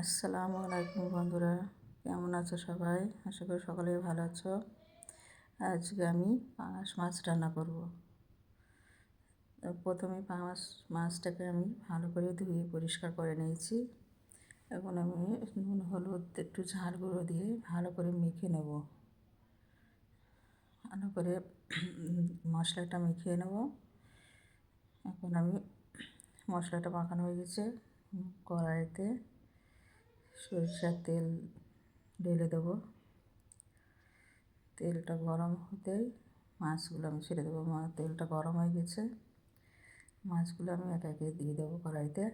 আসসালামু আলাইকুম বন্ধুরা, কেমন আছো সবাই? আশা করি সকলেই ভালো আছো। আজকে আমি পাঙাশ মাছ রান্না করব। প্রথমে পাঙাশ মাছটাকে আমি ভালো করে ধুয়ে পরিষ্কার করে নিয়েছি। এখন আমি নুন হলুদ একটু ঝাল গুঁড়ো দিয়ে ভালো করে মেখে নেব। ভালো করে মশলাটা মিখিয়ে নেব। এখন আমি মশলাটা মাখানো হয়ে গেছে। কড়াইতে সরিষার তেল ঢেলে দেবো। তেলটা গরম হতেই মাছগুলো আমি ছেড়ে দেবো। তেলটা গরম হয়ে গেছে, মাছগুলো আমি একে একে দিয়ে দেবো কড়াইতে।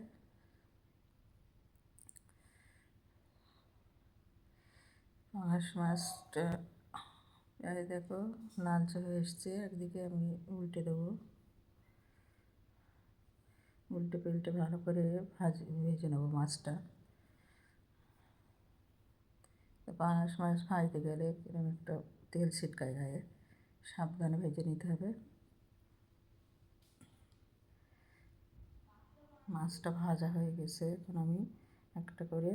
পাঙাশ মাছটা প্রায় দেখো লালচে হয়ে এসছে, একদিকে আমি উল্টে দেবো। উল্টে পাল্টে ভালো করে ভেজে নেবো মাছটা। পাঙাশ মাছ ভাজতে গেলে এরকম একটা তেল ছিটকায় গায়ে, সাবধানে ভেজে নিতে হবে। মাছটা ভাজা হয়ে গেছে, এখন আমি একটা করে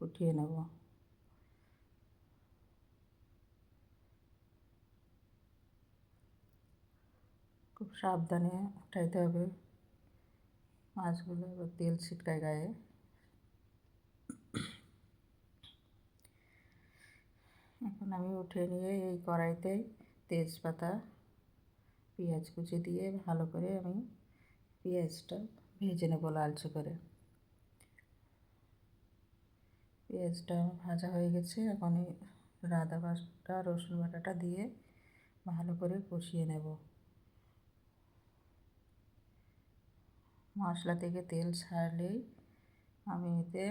উঠিয়ে নেব। খুব সাবধানে উঠাইতে হবে মাছগুলো, এবার তেল ছিটকায় গায়ে। এখন আমি উঠে নিয়ে এই কড়াইতেই তেজপাতা পেঁয়াজ কুচি দিয়ে ভালো করে আমি পেঁয়াজটা ভেজে নেব লালচে করে। পেঁয়াজটা ভাজা হয়ে গেছে, এখন এই আদা বাটা রসুন বাটাটা দিয়ে ভালো করে কষিয়ে নেব। মশলা থেকে তেল ছাড়লেই আমি এতে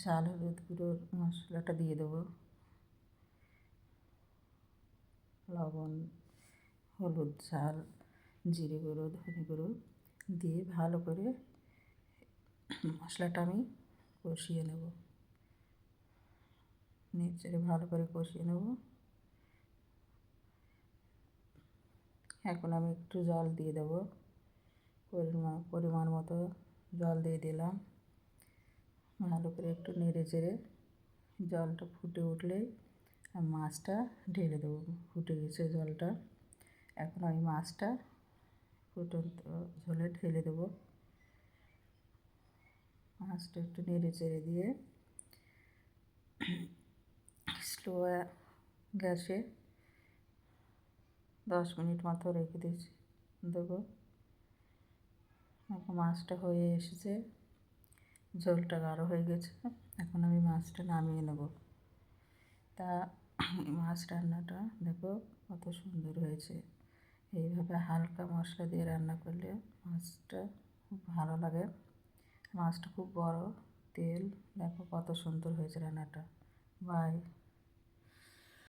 ঝাল হলুদ গুঁড়োর মশলাটা দিয়ে দেবো। লবণ, হলুদ, ঝাল, জিরে গুঁড়ো, ধনে গুঁড়ো দিয়ে ভালো করে মশলাটা আমি কষিয়ে নেব। নেড়ে ভালো করে কষিয়ে নেব। এখন আমি একটু জল দিয়ে দেবো, পরিমাণ মতো জল দিয়ে দিলাম। ভালো করে একটু নেড়ে চেড়ে জলটা ফুটে উঠলেই আমি মাছটা ঢেলে দেবো। ফুটে গেছে জলটা, এখন আমি মাছটা ফুটন্ত ঝোলে ঢেলে দেবো। মাছটা একটু নেড়ে চেড়ে দিয়ে স্লো গ্যাসে 10 মিনিট মতো রেখে দেবো। এখন মাছটা হয়ে এসেছে, ঝোলটা গাঢ় হয়ে গেছে। এখন আমি মাছটা নামিয়ে নেব। তা মাছ রান্নাটা দেখো কত সুন্দর হয়েছে। এইভাবে হালকা মশলা দিয়ে রান্না করলে মাছটা খুব ভালো লাগে। মাছটা খুব বড়, তেল দেখো কত সুন্দর হয়েছে রান্নাটা। বাই।